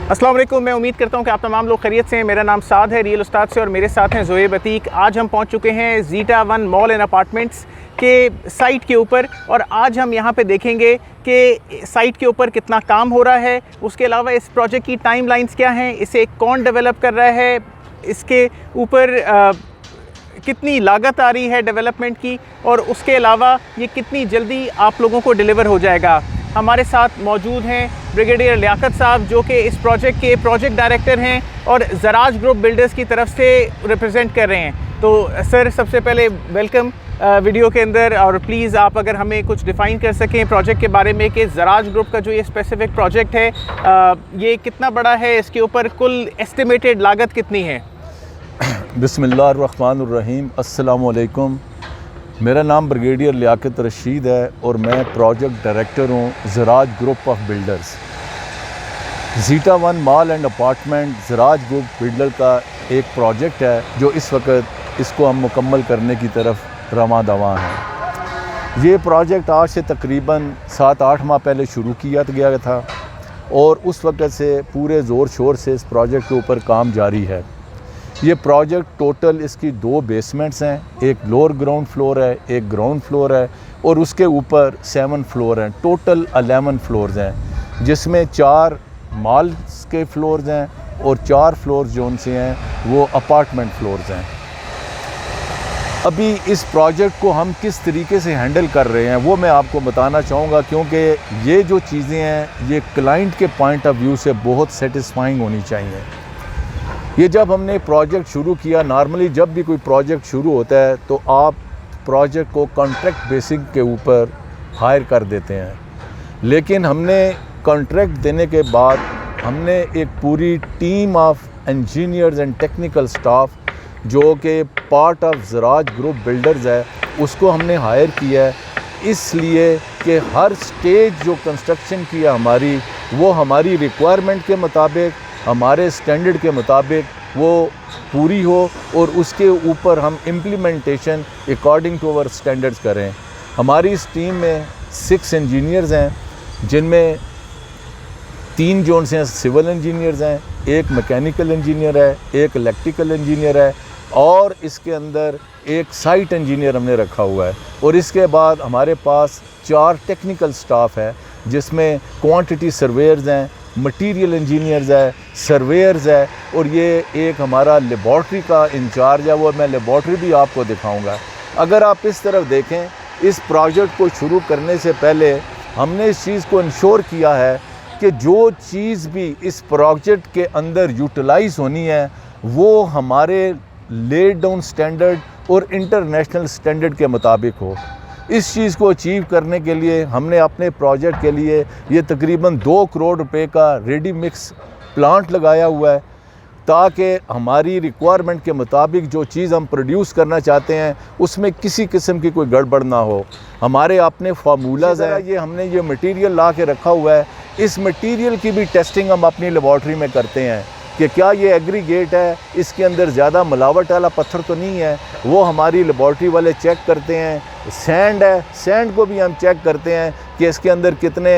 अस्सलाम वालेकुम। मैं उम्मीद करता हूँ कि आप तमाम लोग खैरियत से हैं। मेरा नाम साद है, रियल उस्ताद से, और मेरे साथ हैं ज़ोएब अतीक। आज हम पहुँच चुके हैं zeta one mall and apartments के साइट के ऊपर, और आज हम यहाँ पे देखेंगे कि साइट के ऊपर कितना काम हो रहा है। उसके अलावा इस प्रोजेक्ट की टाइमलाइंस क्या हैं, इसे कौन डेवलप कर रहा है, इसके ऊपर कितनी लागत आ रही है डेवलपमेंट की, और उसके अलावा ये कितनी जल्दी आप लोगों को डिलीवर हो जाएगा। हमारे साथ मौजूद हैं ब्रिगेडियर लियाकत साहब, जो कि इस प्रोजेक्ट के प्रोजेक्ट डायरेक्टर हैं और ज़राज ग्रुप बिल्डर्स की तरफ से रिप्रेजेंट कर रहे हैं। तो सर, सबसे पहले वेलकम वीडियो के अंदर, और प्लीज़ आप अगर हमें कुछ डिफ़ाइन कर सकें प्रोजेक्ट के बारे में कि ज़राज ग्रुप का जो ये स्पेसिफ़िक प्रोजेक्ट है ये कितना बड़ा है, इसके ऊपर कुल एस्टिमेटेड लागत कितनी है। बिस्मिल्लाहिर्रहमानिर्रहीम। अस्सलाम वालेकुम। मेरा नाम ब्रिगेडियर लियाकत रशीद है और मैं प्रोजेक्ट डायरेक्टर हूँ Zaraj group of builders. Zeta one mall and apartment Zaraj group builder का एक प्रोजेक्ट है जो इस वक्त इसको हम मुकम्मल करने की तरफ रवां दवां हैं। ये प्रोजेक्ट आज से तकरीबन 7-8 माह पहले शुरू किया गया था और उस वक्त से पूरे ज़ोर शोर से इस प्रोजेक्ट के ऊपर काम जारी है। ये प्रोजेक्ट टोटल इसकी 2 बेसमेंट्स हैं, एक लोअर ग्राउंड फ्लोर है, एक ग्राउंड फ्लोर है, और उसके ऊपर 7 फ्लोर हैं। टोटल 11 फ्लोर्स हैं, जिसमें 4 मॉल्स के फ्लोर्स हैं और 4 फ्लोर्स जो उनसे हैं वो अपार्टमेंट फ्लोर्स हैं। अभी इस प्रोजेक्ट को हम किस तरीके से हैंडल कर रहे हैं वो मैं आपको बताना चाहूँगा, क्योंकि ये जो चीज़ें हैं ये क्लाइंट के पॉइंट ऑफ व्यू से बहुत सेटिस्फाइंग होनी चाहिए। ये जब हमने प्रोजेक्ट शुरू किया, नॉर्मली जब भी कोई प्रोजेक्ट शुरू होता है तो आप प्रोजेक्ट को कॉन्ट्रैक्ट बेसिस के ऊपर हायर कर देते हैं, लेकिन हमने कॉन्ट्रैक्ट देने के बाद हमने एक पूरी team of engineers and technical staff जो कि पार्ट ऑफ ज़राज ग्रुप बिल्डर्स है उसको हमने हायर किया है, इसलिए कि हर स्टेज जो कंस्ट्रक्शन की है हमारी, वो हमारी रिक्वायरमेंट के मुताबिक, हमारे स्टैंडर्ड के मुताबिक वो पूरी हो और उसके ऊपर हम implementation according to our standards करें। हमारी इस टीम में 6 इंजीनियर्स हैं, जिनमें 3 जो हैं सिविल इंजीनियर्स हैं, एक मैकेनिकल इंजीनियर है, एक इलेक्ट्रिकल इंजीनियर है, और इसके अंदर एक साइट इंजीनियर हमने रखा हुआ है। और इसके बाद हमारे पास 4 टेक्निकल स्टाफ है, जिसमें क्वांटिटी सर्वेयर्स हैं, मटीरियल इंजीनियर्स है, सर्वेयर्स है, और ये एक हमारा लेबॉर्ट्री का इंचार्ज है। वो मैं लेबॉर्ट्री भी आपको दिखाऊंगा। अगर आप इस तरफ देखें, इस प्रोजेक्ट को शुरू करने से पहले हमने इस चीज़ को इंश्योर किया है कि जो चीज़ भी इस प्रोजेक्ट के अंदर यूटिलाइज़ होनी है वो हमारे लेड डाउन स्टैंडर्ड और इंटरनेशनल स्टैंडर्ड के मुताबिक हो। इस चीज़ को अचीव करने के लिए हमने अपने प्रोजेक्ट के लिए ये तकरीबन 2 करोड़ रुपए का रेडी मिक्स प्लांट लगाया हुआ है, ताकि हमारी रिक्वायरमेंट के मुताबिक जो चीज़ हम प्रोड्यूस करना चाहते हैं उसमें किसी किस्म की कोई गड़बड़ ना हो। हमारे अपने फार्मूलाज है, ये हमने ये मटेरियल ला के रखा हुआ है। इस मटेरियल की भी टेस्टिंग हम अपनी लेबॉर्ट्री में करते हैं कि क्या ये एग्रीगेट है, इसके अंदर ज़्यादा मिलावट वाला पत्थर तो नहीं है, वो हमारी लेबॉर्ट्री वाले चेक करते हैं। सैंड है, सैंड को भी हम चेक करते हैं कि इसके अंदर कितने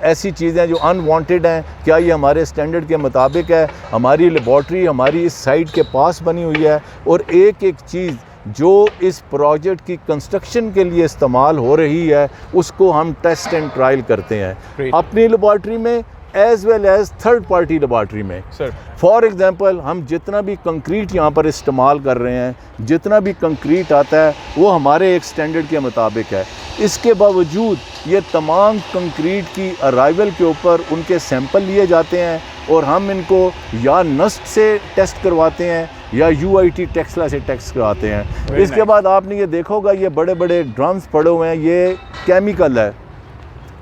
ऐसी चीज़ें जो अनवांटेड हैं, क्या ये हमारे स्टैंडर्ड के मुताबिक है। हमारी लेबॉर्ट्री हमारी इस साइट के पास बनी हुई है, और एक एक चीज़ जो इस प्रोजेक्ट की कंस्ट्रक्शन के लिए इस्तेमाल हो रही है उसको हम टेस्ट एंड ट्रायल करते हैं अपनी लेबॉर्ट्री में as well as third party laboratory में। सर, फॉर एग्ज़ाम्पल हम जितना भी कंक्रीट यहाँ पर इस्तेमाल कर रहे हैं, जितना भी कंक्रीट आता है वो हमारे एक स्टैंडर्ड के मुताबिक है। इसके बावजूद ये तमाम कंक्रीट की अराइवल के ऊपर उनके सैंपल लिए जाते हैं और हम इनको या नस्ट से टेस्ट करवाते हैं या UIT टेक्सला से टेस्ट करवाते हैं। इसके बाद आपने ये देखा होगा, ये बड़े बड़े ड्रम्स पड़े हुए हैं, ये केमिकल है,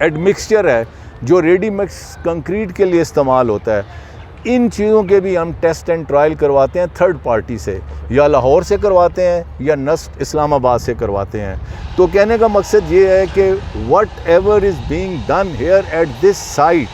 एडमिक्सचर है जो रेडी मिक्स कंक्रीट के लिए इस्तेमाल होता है। इन चीज़ों के भी हम टेस्ट एंड ट्रायल करवाते हैं थर्ड पार्टी से, या लाहौर से करवाते हैं या नस्ट इस्लामाबाद से करवाते हैं। तो कहने का मकसद ये है कि whatever is being done here at this site,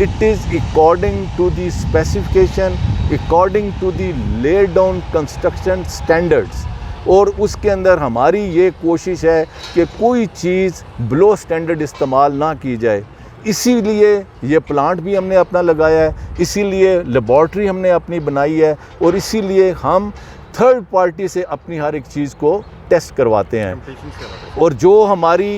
it is according to the specification, according to the laid down construction standards. और उसके अंदर हमारी ये कोशिश है कि कोई चीज़ बिलो स्टैंडर्ड इस्तेमाल ना की जाए। इसीलिए ये प्लांट भी हमने अपना लगाया है, इसीलिए लेबॉर्ट्री हमने अपनी बनाई है और इसीलिए हम थर्ड पार्टी से अपनी हर एक चीज़ को टेस्ट करवाते हैं। और जो हमारी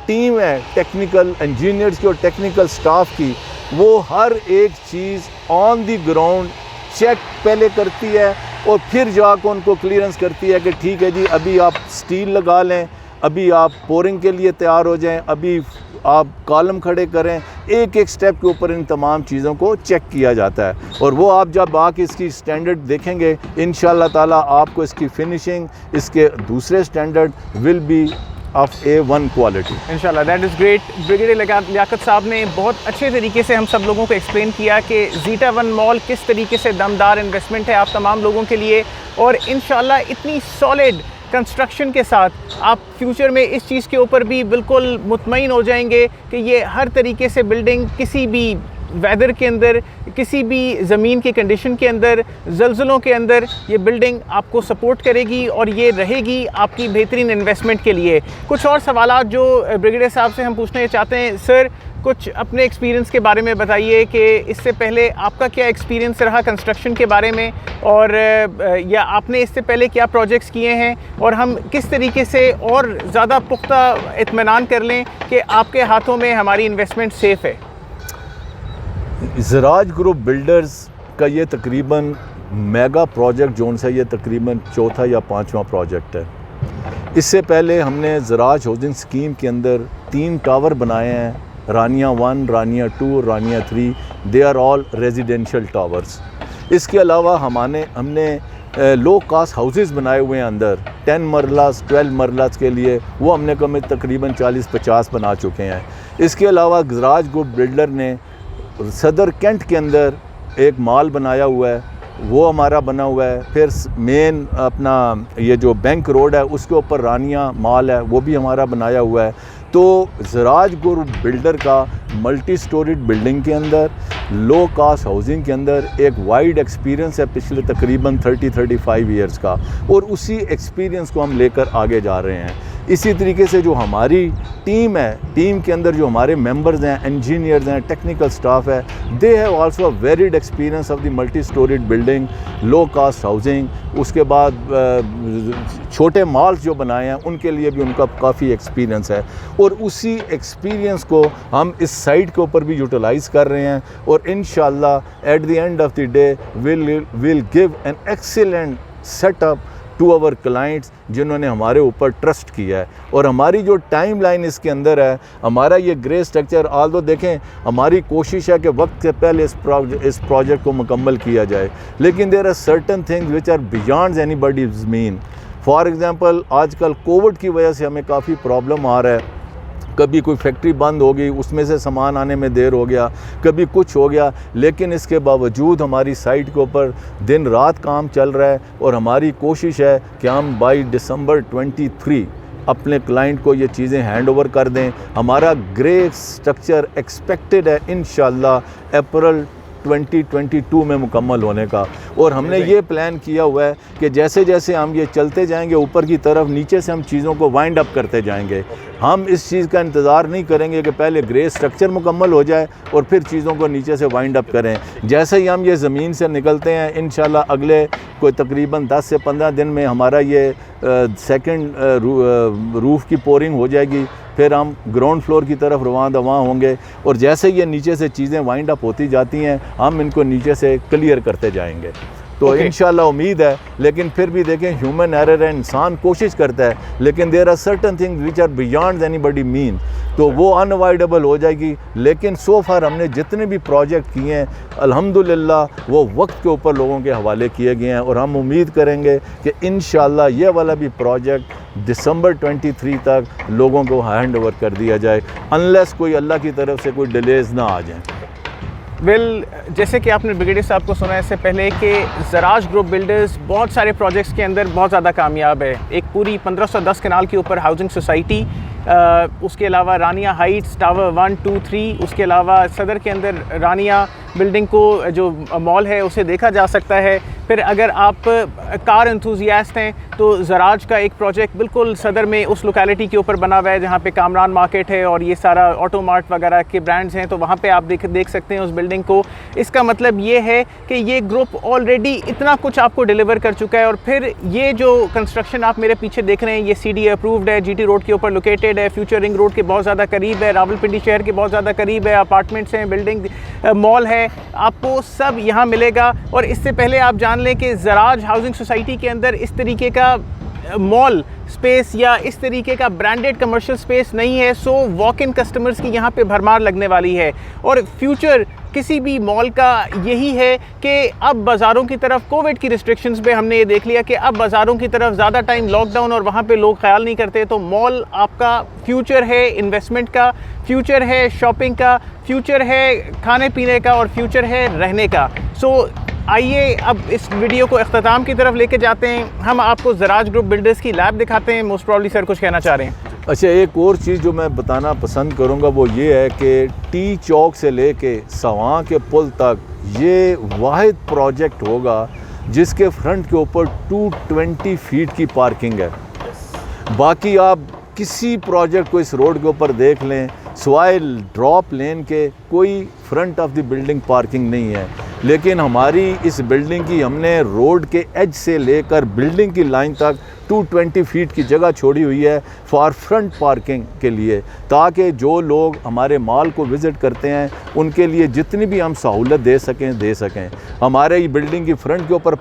टीम है टेक्निकल इंजीनियर्स की और टेक्निकल स्टाफ की, वो हर एक चीज़ ऑन द ग्राउंड चेक पहले करती है और फिर जाकर उनको क्लियरेंस करती है कि ठीक है जी, अभी आप स्टील लगा लें, अभी आप पोरिंग के लिए तैयार हो जाएं, अभी आप कॉलम खड़े करें। एक एक स्टेप के ऊपर इन तमाम चीज़ों को चेक किया जाता है और वो आप जब आके इसकी स्टैंडर्ड देखेंगे इंशाअल्लाह ताला आपको इसकी फिनिशिंग, इसके दूसरे standard will be of A1 quality इंशाल्लाह। That is great. Brigadier Liaquat साहब ने बहुत अच्छे तरीके से हम सब लोगों को एक्सप्लेन किया कि ज़ीटा वन मॉल किस तरीके से दमदार इन्वेस्टमेंट है आप तमाम लोगों के लिए, और इंशाल्लाह इतनी सॉलिड कंस्ट्रक्शन के साथ आप फ्यूचर में इस चीज़ के ऊपर भी बिल्कुल मुतमईन हो जाएंगे कि ये हर तरीके से बिल्डिंग किसी भी वेदर के अंदर, किसी भी ज़मीन की कंडीशन के अंदर, ज़लज़लों के अंदर ये बिल्डिंग आपको सपोर्ट करेगी और ये रहेगी आपकी बेहतरीन इन्वेस्टमेंट के लिए। कुछ और सवालात जो ब्रिगेडियर साहब से हम पूछना चाहते हैं, सर कुछ अपने एक्सपीरियंस के बारे में बताइए कि इससे पहले आपका क्या एक्सपीरियंस रहा कंस्ट्रक्शन के बारे में, और या आपने इससे पहले क्या प्रोजेक्ट्स किए हैं, और हम किस तरीके से और ज़्यादा पुख्ता इत्मीनान कर लें कि आपके हाथों में हमारी इन्वेस्टमेंट सेफ़ है। ज़राज ग्रुप बिल्डर्स का ये तकरीबन मेगा प्रोजेक्ट जोन सा ये तकरीबन चौथा या पांचवा प्रोजेक्ट है। इससे पहले हमने ज़राज हाउसिंग स्कीम के अंदर 3 टावर बनाए हैं, Rania 1, Rania 2, Rania 3। They are all residential towers. इसके अलावा हमने लो कास्ट हाउसेस बनाए हुए हैं अंदर 10 मरलास 12 मरलास के लिए, वो हमने तकरीबन 40-50 बना चुके हैं। इसके अलावा ज़राज ग्रुप बिल्डर ने सदर कैंट के अंदर एक मॉल बनाया हुआ है, वो हमारा बना हुआ है। फिर मेन अपना ये जो बैंक रोड है उसके ऊपर रानिया मॉल है, वो भी हमारा बनाया हुआ है। तो ज़राज ग्रुप बिल्डर का मल्टी स्टोरीड बिल्डिंग के अंदर, लो कास्ट हाउसिंग के अंदर एक वाइड एक्सपीरियंस है पिछले तकरीबन 30-35 ईयर्स का, और उसी एक्सपीरियंस को हम लेकर आगे जा रहे हैं। इसी तरीके से जो हमारी टीम है, टीम के अंदर जो हमारे मेंबर्स हैं, इंजीनियर्स हैं, टेक्निकल स्टाफ है, they have also a varied experience of the multi storied building, low cost housing. उसके बाद छोटे मॉल्स जो बनाए हैं उनके लिए भी उनका काफ़ी एक्सपीरियंस है, और उसी एक्सपीरियंस को हम इस साइट के ऊपर भी यूटिलाइज़ कर रहे हैं, और इंशाल्लाह at the end of the day will give an excellent setup to our clients जिन्होंने हमारे ऊपर ट्रस्ट किया है। और हमारी जो टाइम लाइन इसके अंदर है, हमारा ये ग्रे स्ट्रक्चर, आल्दो देखें हमारी कोशिश है कि वक्त से पहले इस प्रोजेक्ट को मुकम्मल किया जाए, लेकिन there are certain things which are beyond anybody's mean. For example आजकल कोविड की वजह से हमें काफ़ी प्रॉब्लम आ रहा है, कभी कोई फैक्ट्री बंद हो गई, उसमें से सामान आने में देर हो गया, कभी कुछ हो गया, लेकिन इसके बावजूद हमारी साइट के ऊपर दिन रात काम चल रहा है, और हमारी कोशिश है कि हम बाई दिसंबर 23 अपने क्लाइंट को ये चीज़ें हैंड ओवर कर दें। हमारा ग्रे स्ट्रक्चर एक्सपेक्टेड है इंशाल्लाह अप्रैल 2022 में मुकम्मल होने का, और हमने ये प्लान किया हुआ है कि जैसे जैसे हम ये चलते जाएंगे ऊपर की तरफ, नीचे से हम चीज़ों को वाइंड अप करते जाएंगे। हम इस चीज़ का इंतज़ार नहीं करेंगे कि पहले ग्रे स्ट्रक्चर मुकम्मल हो जाए और फिर चीज़ों को नीचे से वाइंड अप करें। जैसे ही हम ये ज़मीन से निकलते हैं इंशाल्लाह अगले कोई तकरीबन 10 से 15 दिन में हमारा ये सेकंड रूफ़ की पोरिंग हो जाएगी, फिर हम ग्राउंड फ्लोर की तरफ रवां होंगे, और जैसे ये नीचे से चीज़ें वाइंड अप होती जाती हैं हम इनको नीचे से क्लियर करते जाएंगे। तो इंशाल्लाह उम्मीद है, लेकिन फिर भी देखें ह्यूमन एरर है, इंसान कोशिश करता है, लेकिन there are certain things which are beyond anybody mean, तो वो अनअवॉइडेबल हो जाएगी। लेकिन सो फार हमने जितने भी प्रोजेक्ट किए हैं अल्हम्दुलिल्लाह वो वक्त के ऊपर लोगों के हवाले किए गए हैं, और हम उम्मीद करेंगे कि इंशाल्लाह ये वाला भी प्रोजेक्ट दिसंबर 23 तक लोगों को हैंड ओवर कर दिया जाए, अनलेस कोई अल्लाह की तरफ से कोई डिलेज ना आ जाए। जैसे कि आपने ब्रिगेडियर साहब को सुना इससे पहले कि ज़राज ग्रुप बिल्डर्स बहुत सारे प्रोजेक्ट्स के अंदर बहुत ज़्यादा कामयाब है। एक पूरी 1510 कनाल के ऊपर हाउसिंग सोसाइटी, उसके अलावा रानिया हाइट्स टावर 1, 2, 3, उसके अलावा सदर के अंदर रानिया बिल्डिंग को, जो मॉल है उसे देखा जा सकता है। फिर अगर आप कार एंथुजियास्ट हैं तो ज़राज का एक प्रोजेक्ट बिल्कुल सदर में उस लोकेलिटी के ऊपर बना हुआ है जहाँ पे कामरान मार्केट है और ये सारा ऑटो मार्ट वगैरह के ब्रांड्स हैं, तो वहाँ पे आप देख सकते हैं उस बिल्डिंग को। इसका मतलब ये है कि ये ग्रुप ऑलरेडी इतना कुछ आपको डिलीवर कर चुका है। और फिर ये जो कंस्ट्रक्शन आप मेरे पीछे देख रहे हैं ये CDA अप्रूव्ड है, GT रोड के ऊपर लोकेटेड है, फ्यूचर रिंग रोड के बहुत ज़्यादा करीब है, रावलपिंडी शहर के बहुत ज़्यादा करीब है, अपार्टमेंट्स हैं, बिल्डिंग, मॉल है, आपको सब यहाँ मिलेगा। और इससे पहले आप जान लें कि ज़राज हाउसिंग सोसाइटी के अंदर इस तरीके का मॉल स्पेस या इस तरीके का ब्रांडेड कमर्शियल स्पेस नहीं है। सो वॉक इन कस्टमर्स की यहाँ पे भरमार लगने वाली है। और फ्यूचर किसी भी मॉल का यही है कि अब बाज़ारों की तरफ, कोविड की रिस्ट्रिक्शंस पे हमने ये देख लिया कि अब बाज़ारों की तरफ ज़्यादा टाइम लॉकडाउन और वहाँ पे लोग ख्याल नहीं करते, तो मॉल आपका फ्यूचर है इन्वेस्टमेंट का, फ्यूचर है शॉपिंग का, फ्यूचर है खाने पीने का और फ्यूचर है रहने का। सो आइए अब इस वीडियो को अख्ताम की तरफ लेके जाते हैं। हम आपको ज़राज ग्रुप बिल्डर्स की लैब दिखाते हैं। मोस्ट प्रॉब्ली सर कुछ कहना चाह रहे हैं। अच्छा, एक और चीज़ जो मैं बताना पसंद करूंगा वो ये है कि टी चौक से लेके सवां के पुल तक ये वाहिद प्रोजेक्ट होगा जिसके फ्रंट के ऊपर 220 फीट की पार्किंग है। बाकी आप किसी प्रोजेक्ट को इस रोड के ऊपर देख लें, सिवाय ड्रॉप लेन के कोई front of the building parking नहीं है। लेकिन हमारी इस बिल्डिंग की हमने रोड के एज से लेकर बिल्डिंग की लाइन तक 220 फीट की जगह छोड़ी हुई है फॉर फ्रंट पार्किंग के लिए, ताकि जो लोग हमारे मॉल को विज़िट करते हैं उनके लिए जितनी भी हम सहूलत दे सकें। हमारे ये बिल्डिंग की फ्रंट के ऊपर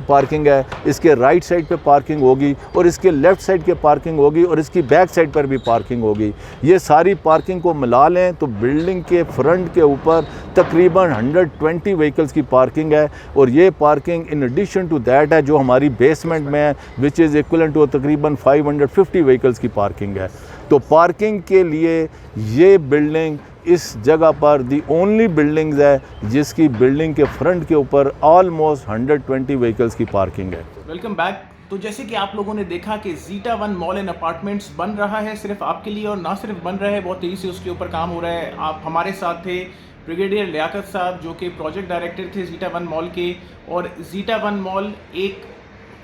पार्किंग है, इसके राइट साइड पे पार्किंग होगी और इसके लेफ़्ट साइड के पार्किंग होगी और इसकी बैक साइड पर भी पार्किंग होगी। ये सारी पार्किंग को मिला लें तो बिल्डिंग के फ्रंट के ऊपर तकरीबन 120 व्हीकल्स की पार्किंग है। और ये parking in addition to that है जो हमारी बेसमेंट में है, विच इज़ इक्वलेंट टू तकरीबन 550 व्हीकल्स की पार्किंग है। तो पार्किंग के लिए ये बिल्डिंग इस जगह पर दी ओनली बिल्डिंग्स है जिसकी बिल्डिंग के फ्रंट के ऊपर ऑलमोस्ट 120 व्हीकल्स की पार्किंग है। Welcome back. तो जैसे कि आप लोगों ने देखा कि zeta one mall and apartments बन रहा है सिर्फ आपके लिए, और ना सिर्फ बन रहा है, बहुत तेज़ी से उसके ऊपर काम हो रहा है। आप हमारे साथ थे ब्रिगेडियर लियाकत साहब जो कि प्रोजेक्ट डायरेक्टर थे ज़ीटा वन मॉल के। और ज़ीटा वन मॉल एक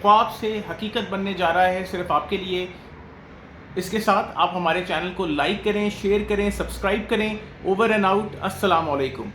ख्वाब से हकीकत बनने जा रहा है सिर्फ आपके लिए। इसके साथ आप हमारे चैनल को लाइक करें, शेयर करें, सब्सक्राइब करें। Over and out. अस्सलाम वालेकुम।